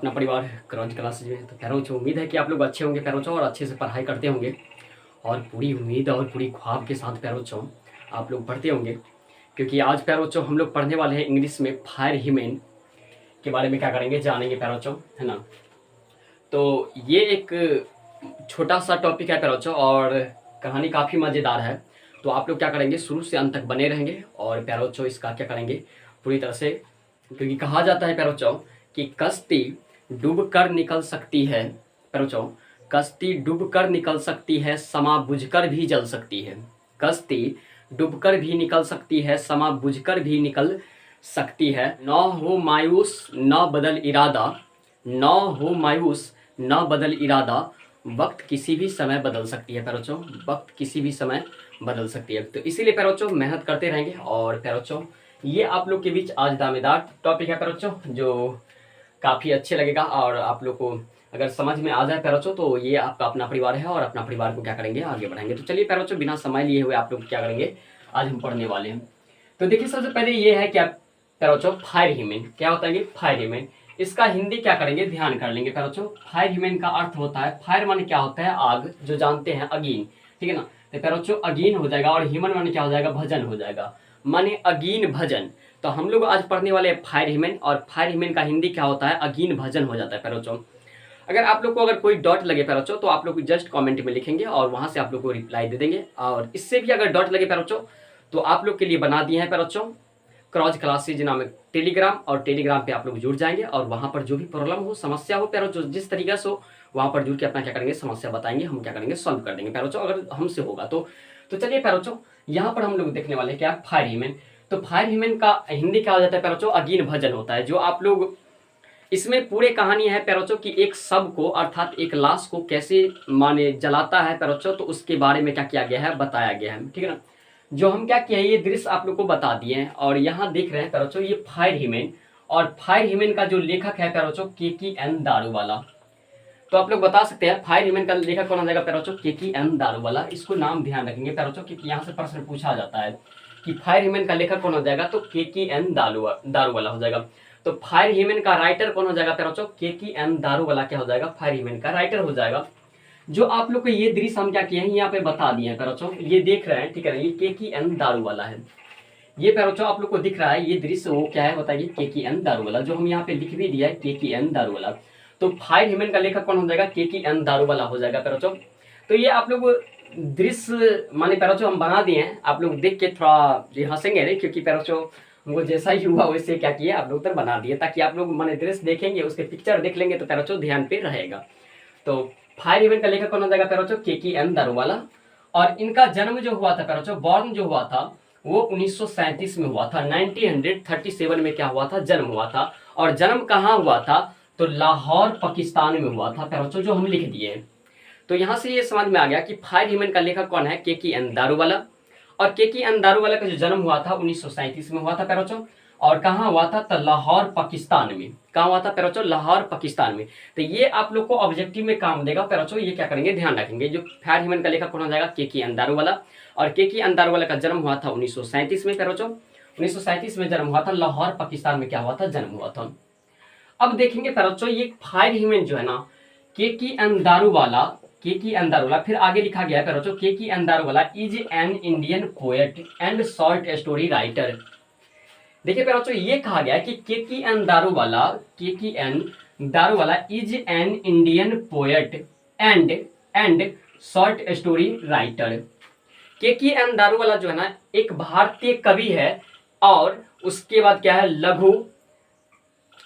अपना परिवार क्रॉन्च क्लासेज में। तो पैरों से उम्मीद है कि आप लोग अच्छे होंगे पैरों और अच्छे से पढ़ाई करते होंगे और पूरी उम्मीद और पूरी ख्वाब के साथ पैरों आप लोग पढ़ते होंगे, क्योंकि आज पैरों हम लोग पढ़ने वाले हैं इंग्लिश में फायर ह्यूमन के बारे में क्या करेंगे, जानेंगे पैरों, है ना। तो ये एक छोटा सा टॉपिक है पैरों और कहानी काफ़ी मज़ेदार है। तो आप लोग क्या करेंगे, शुरू से अंत तक बने रहेंगे और पैरों इसका क्या करेंगे पूरी तरह से, क्योंकि कहा जाता है पैरों कि कश्ती डूब कर निकल सकती है, पैरों कश्ती डूब कर निकल सकती है, समा बुझकर भी जल सकती है। कश्ती डूब कर भी निकल सकती है, समा बुझकर भी निकल सकती है। न हो मायूस न बदल इरादा, न हो मायूस न बदल इरादा, वक्त किसी भी समय बदल सकती है पैरों, वक्त किसी भी समय बदल सकती है। तो इसीलिए पैरों मेहनत करते रहेंगे। और पैरों ये आप लोग के बीच आज दामेदार टॉपिक है पैरों, जो काफ़ी अच्छे लगेगा और आप लोग को अगर समझ में आ जाए पैरों तो ये आपका अपना परिवार है और अपना परिवार को क्या करेंगे आगे बढ़ाएंगे। तो चलिए पैरों बिना समय लिए हुए आप लोग क्या करेंगे, आज हम पढ़ने वाले हैं। तो देखिए सबसे पहले ये है क्या पैरों, फायर ह्यूमन क्या होता है, फायर ह्यूमन इसका हिंदी क्या करेंगे, ध्यान कर लेंगे पैरों। फायर ह्यूमन का अर्थ होता है, फायर माने क्या होता है आग, जो जानते हैं अगीन, ठीक है ना। तो पैरों अगीन हो जाएगा और ह्यूमन माने क्या हो जाएगा, भजन हो जाएगा, माने अगीन भजन। तो हम लोग आज पढ़ने वाले हैं फायर ह्यूमन, और फायर ह्यूमन का हिंदी क्या होता है, अगीन भजन हो जाता है पैरों। अगर आप लोग को अगर कोई डॉट लगे पैरों तो आप लोग जस्ट कमेंट में लिखेंगे और वहां से आप लोग को रिप्लाई दे देंगे। और इससे भी अगर डॉट लगे पैरों तो आप लोग के लिए बना दिए हैं पैरों क्रॉच क्लासेज नामक टेलीग्राम, और टेलीग्राम पे आप लोग जुड़ जाएंगे और वहां पर जो भी प्रॉब्लम हो, समस्या हो पैरों, जिस तरीके से हो वहां पर जुड़ के अपना क्या करेंगे, समस्या बताएंगे, हम क्या करेंगे सॉल्व कर देंगे पैरों, अगर हमसे होगा तो। चलिए पैरों यहाँ पर हम लोग देखने वाले क्या, फायर ह्यूमन। तो फायर ह्यूमन का हिंदी क्या हो जाता है पैरों, अगीन भजन होता है। जो आप लोग इसमें पूरे कहानी है पैरों कि एक शव को अर्थात एक लाश को कैसे माने जलाता है पैरों, तो उसके बारे में क्या किया गया है, बताया गया है, ठीक है ना। जो हम क्या किया है, ये दृश्य आप लोग को बता दिए हैं। और यहाँ देख रहे हैं पैरों ये फायर ह्यूमन, और फायर ह्यूमन का जो लेखक है पैरों KKN दारूवाला। तो आप लोग बता सकते हैं फायर ह्यूमन का लेखक कौन हो जाएगा पैरों, KKN दारूवाला। इसको नाम ध्यान रखेंगे पैरों, क्योंकि यहाँ से प्रश्न पूछा जाता है कि फायर ह्यूमन का लेखक कौन हो जाएगा, तो KKN दारूवाला हो जाएगा। तो फायर ह्यूमन का राइटर कौन हो जाएगा पैरों, KKN दारूवाला क्या हो जाएगा, फायर ह्यूमन का राइटर हो जाएगा। जो आप लोग को ये दृश्य हम क्या किए हैं यहाँ पे बता दिए हैं पैरों, ये देख रहे हैं, ठीक है, ये KKN दारूवाला है। ये पैरों आप लोग को दिख रहा है ये दृश्य, वो क्या है बताइए, KKN दारूवाला, जो हम यहाँ पे लिख भी दिया है KKN दारूवाला। तो फायर ह्यूमन का लेखक कौन हो जाएगा, KKN दारूवाला हो जाएगा पैरों। तो ये आप लोग दृश्य माने पैरों हम बना दिए हैं, आप लोग देख के थोड़ा ये हंसेंगे नहीं, क्योंकि पैरों वो जैसा ही हुआ वैसे क्या किए आप लोग तो बना दिए, ताकि आप लोग माने दृश्य देखेंगे, उसके पिक्चर देख लेंगे तो पैरों ध्यान पे रहेगा। तो फायर ह्यूमन का लेखक कौन हो जाएगा पैरों, KKN दारूवाला। और इनका जन्म जो हुआ था पैरों, बॉर्न जो हुआ था वो 1937 में हुआ था, 1937 में क्या हुआ था, जन्म हुआ था। और जन्म कहाँ हुआ था, तो लाहौर पाकिस्तान में हुआ था पैरों, जो हम लिख दिए। तो यहाँ से ये समझ में आ गया कि फायर ह्यूमन का लेखक कौन है, KKN दारूवाला। और KKN दारूवाला का जो जन्म हुआ था 1937 में हुआ था पैरों, और कहाँ हुआ था, तो लाहौर पाकिस्तान में। कहाँ हुआ था पैरों, लाहौर पाकिस्तान में। तो ये आप लोग को ऑब्जेक्टिव में काम देगा पैरों, ये क्या करेंगे ध्यान रखेंगे। जो फायर ह्यूमन का लेखक कौन हो जाएगा, KKN दारूवाला। और KKN दारूवाला का जन्म हुआ था 1937 में पैरों, 1937 में जन्म हुआ था, लाहौर पाकिस्तान में क्या हुआ था, जन्म हुआ था। अब देखेंगे पैरों ये फायर ह्यूमन जो है ना, KKN दारूवाला, फिर आगे लिखा गया है पैरों, KKN Daruwalla is an Indian poet and short story writer. देखिए पैरों ये कहा गया है कि KKN Daruwalla is an Indian poet and short story writer. KKN Daruwalla जो है ना एक भारतीय कवि है, और उसके बाद क्या है, लघु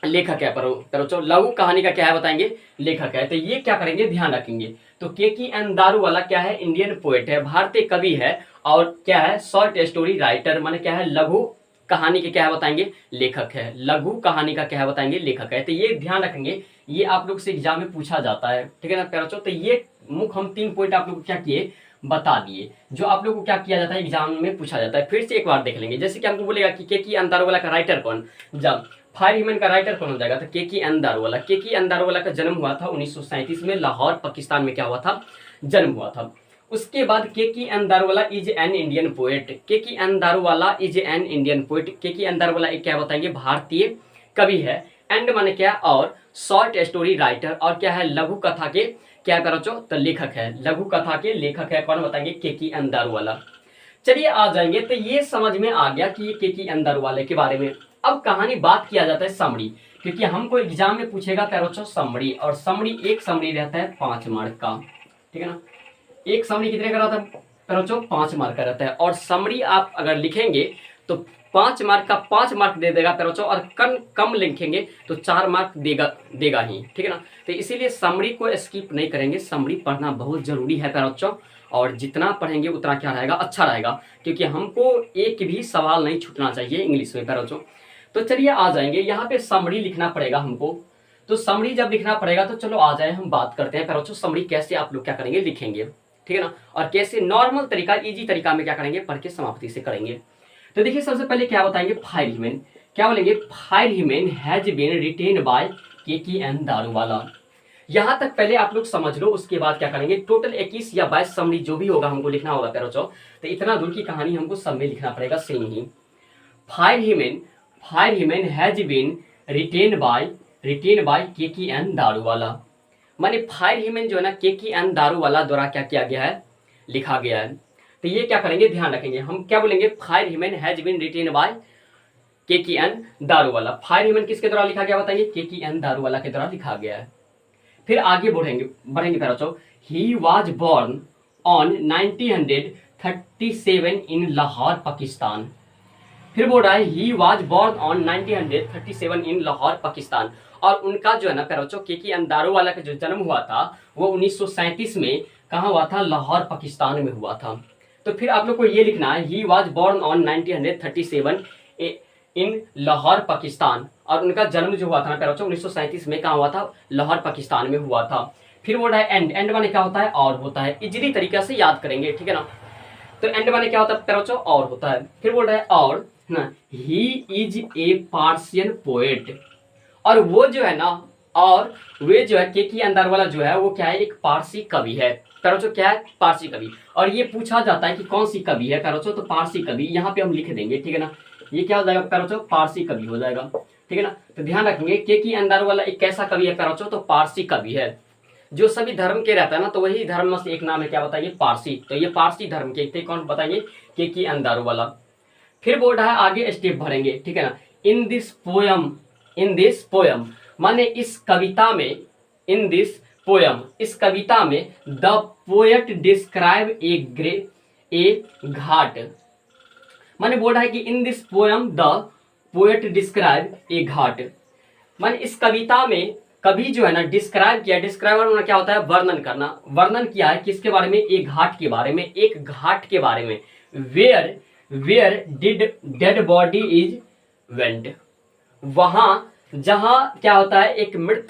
लेखक है पैरों, लघु कहानी का क्या है बताएंगे, लेखक है। तो ये क्या करेंगे ध्यान रखेंगे। तो KKN दारूवाला क्या है, इंडियन पोएट है, भारतीय कवि है, और क्या है, शॉर्ट स्टोरी राइटर, माने क्या है, लघु कहानी के क्या है बताएंगे, लेखक है, लघु कहानी का क्या है बताएंगे, लेखक है। तो ये ध्यान रखेंगे, ये आप लोग से एग्जाम में पूछा जाता है, ठीक है ना पैरों। तो ये मुख्य हम 3 पॉइंट आप लोग को क्या किए, बता दिए, जो आप लोग को क्या किया जाता है एग्जाम में पूछा जाता है। फिर से एक बार देख लेंगे, जैसे कि हमको बोलेगा कि KKN दारूवाला का राइटर कौन, जब फायर ह्यूमन का राइटर कौन हो जाएगा, तो KKN दारूवाला। KKN दारूवाला का जन्म हुआ था 1937 में, लाहौर पाकिस्तान में क्या हुआ था, जन्म हुआ था। उसके बाद KKN Daruwalla is an Indian poet, KKN Daruwalla is an Indian poet. KKN Daruwalla एक क्या बताएंगे, भारतीय कवि है, एंड माने क्या है और, शॉर्ट स्टोरी राइटर और क्या है लघु कथा के क्या करो चो तो लेखक है, लघु कथा के लेखक है। कौन बताएंगे? के.की.एन. दारूवाला। चलिए आ जाएंगे तो ये समझ में आ गया कि ये के.की.एन. दारूवाले के बारे में। अब कहानी बात किया जाता है समरी, क्योंकि हमको एग्जाम में पूछेगा पैरोचो समरी, और समरी एक समरी रहता है 5 मार्क का, ठीक है ना। एक समरी कितने का रहता है पैरोचो? 5 मार्क का रहता है। और समरी आप अगर लिखेंगे तो 5 मार्क का 5 मार्क दे देगा पैरोचो, और कम लिखेंगे तो 4 मार्क देगा ही, ठीक है ना। तो इसीलिए समरी को स्किप नहीं करेंगे, समरी पढ़ना बहुत जरूरी है पैरोचो, और जितना पढ़ेंगे उतना क्या रहेगा, अच्छा रहेगा, क्योंकि हमको एक भी सवाल नहीं छूटना चाहिए इंग्लिश में पैरोचो। तो चलिए आ जाएंगे, यहाँ पे समरी लिखना पड़ेगा हमको। तो समरी जब लिखना पड़ेगा तो चलो आ जाए हम बात करते हैं पैरोचो समरी कैसे आप लोग क्या करेंगे, लिखेंगे, ठीक है ना, और कैसे नॉर्मल तरीका इजी तरीका में क्या करेंगे, पढ़ के समाप्ति से करेंगे। तो देखिए सबसे पहले क्या बताएंगे, फायर ह्यूमन। क्या बोलेंगे? Fire human has been written by Keki N. Daruwalla. यहां तक पहले आप लोग समझ लो, उसके बाद क्या करेंगे, टोटल 21 या 22 समरी जो भी होगा हमको लिखना होगा पैरोचो। तो इतना दूर की कहानी हमको सब में लिखना पड़ेगा सेम ही। Fire human has been written by Keki N. Daruwalla. माने फायर ह्यूमन जो है ना के.की.एन. दारूवाला द्वारा क्या किया गया है, लिखा गया है। तो ये क्या करेंगे, ध्यान रखेंगे, हम क्या बोलेंगे, fire human has been written by Keki N. Daruwalla. Fire human किसके द्वारा लिखा गया बताइए, के.की.एन. दारूवाला के द्वारा लिखा गया है। फिर आगे बढ़ेंगे पैरोचो। ही वाज बोर्न ऑन 1937 इन लाहौर पाकिस्तान। फिर बोल रहा है ही वाज बोर्न ऑन 1937 इन लाहौर पाकिस्तान, और उनका जो है ना पैरोचो के.की.एन. दारूवाला का जो जन्म हुआ था वो 1937 में कहाँ हुआ था, लाहौर पाकिस्तान में हुआ था। तो फिर आप लोग को ये लिखना है, ही वाज बोर्न ऑन 1937 इन लाहौर पाकिस्तान, और उनका जन्म जो हुआ था ना पैरोचो 1937 में कहाँ हुआ था, लाहौर पाकिस्तान में हुआ था। फिर बोल रहा है एंड माने क्या होता है, और होता है, इजीली तरीके से याद करेंगे, ठीक है ना। तो एंड माने क्या होता है पैरोचो, और होता है। फिर बोल रहा है और ना, he is a Persian poet, और वो जो है ना, और वे जो है के.की.एन. दारूवाला जो है वो क्या है, एक पारसी कवि है पैरोचो। क्या है, पारसी कवि। और ये पूछा जाता है कि कौन सी कवि है पैरोचो, तो पारसी कवि यहाँ पे हम लिख देंगे, ठीक है ना। ये क्या हो जाएगा पैरोचो, पारसी कवि हो जाएगा, ठीक है ना। तो ध्यान रखेंगे के.की.एन. दारूवाला एक कैसा कवि है पैरोचो, तो पारसी कवि है। जो सभी धर्म के रहता है ना, तो वही धर्म में से एक नाम है, क्या बताइए, पारसी। तो ये पारसी धर्म के थे, कौन बताइए, के.की.एन. दारूवाला। फिर बोल रहा है आगे स्टेप भरेंगे, ठीक है ना। इन दिस पोयम माने इस कविता में, इन दिस पोयम इस कविता में, the poet describe a ghat. माने बोल रहा है कि in this poem the poet describe a ghat, माने इस कविता में कवि जो है ना डिस्क्राइब किया, डिस्क्राइब क्या होता है, वर्णन करना, वर्णन किया है किसके बारे में, एक घाट के बारे में, एक घाट के बारे में। Where did dead body is went, वहां जहां क्या होता है, एक मृत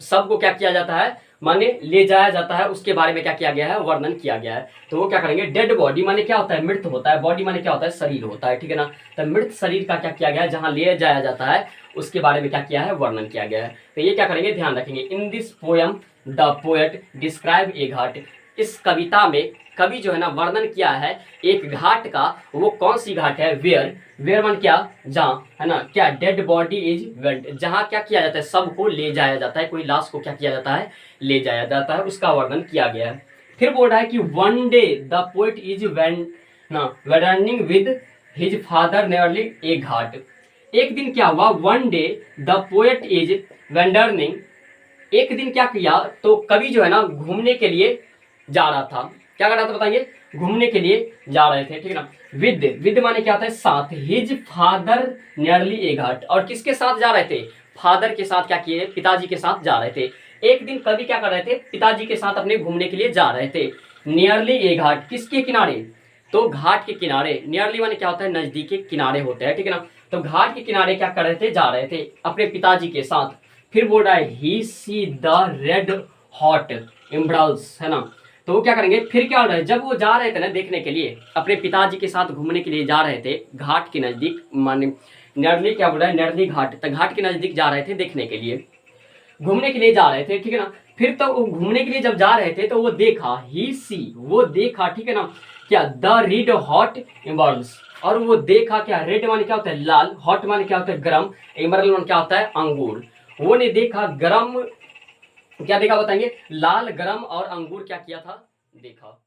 शव को क्या किया जाता है, माने ले जाया जाता है, उसके बारे में क्या किया गया है, वर्णन किया गया है। तो वो क्या करेंगे, डेड बॉडी माने क्या होता है, मृत होता है, बॉडी माने क्या होता है, शरीर होता है, ठीक है ना। तो मृत शरीर का क्या किया गया है, जहां ले जाया जाता है उसके बारे में क्या किया है, वर्णन किया गया है। तो ये क्या करेंगे, ध्यान रखेंगे, in this poem the poet describe a ghat, इस कविता में कवि जो है ना वर्णन किया है एक घाट का। वो कौन सी घाट है, वेयर मान क्या, जहाँ, है ना, क्या, डेड बॉडी इज वेंट, जहाँ क्या किया जाता है, सबको ले जाया जाता है, कोई लाश को क्या किया जाता है, ले जाया जाता है, उसका वर्णन किया गया है। फिर बोल रहा है कि one day the poet is wandering with his father nearly a ghat. एक दिन क्या हुआ, one day the poet is wandering, एक दिन क्या किया, तो कवि जो है ना घूमने के लिए जा रहा था, क्या कर रहा था बताइए, घूमने के लिए जा रहे थे, ठीक है ना। विद माने क्या होता है, साथ, हिज फादर नियरली ए घाट, और किसके साथ जा रहे थे, फादर के साथ, क्या किए, पिताजी के साथ जा रहे थे। एक दिन कवि क्या कर रहे थे, पिताजी के साथ अपने घूमने के लिए जा रहे थे। नियरली ए घाट, किसके किनारे, तो घाट के किनारे, नियरली माने क्या होता है, नजदीक के किनारे होते हैं, ठीक है ना। तो घाट के किनारे क्या कर रहे थे, जा रहे थे अपने पिताजी के साथ। फिर बोल रहा है ही सी द रेड हॉट एम्ब्रल्स, है ना। तो वो क्या करेंगे, फिर क्या हो रहा है, जब वो जा रहे थे ना देखने के लिए, अपने पिताजी के साथ घूमने के लिए जा रहे थे घाट के नजदीक, माने नरली, क्या बोल रहा है, नरली घाट, तो घाट के नजदीक जा रहे थे देखने के लिए, घूमने के लिए जा रहे थे, ठीक है ना। फिर तो वो घूमने के लिए जब जा रहे थे तो वो देखा, ही सी, वो देखा, ठीक है ना, क्या, द रेड हॉट एम्बर्ल्स, और वो देखा क्या, रेड माने क्या होता है, लाल, हॉट माने क्या होता है, गर्म, एम्बर्ल माने क्या होता है, अंगूर। वो ने देखा गरम, क्या देखा बताएंगे, लाल गरम और अंगूर क्या किया था, देखा।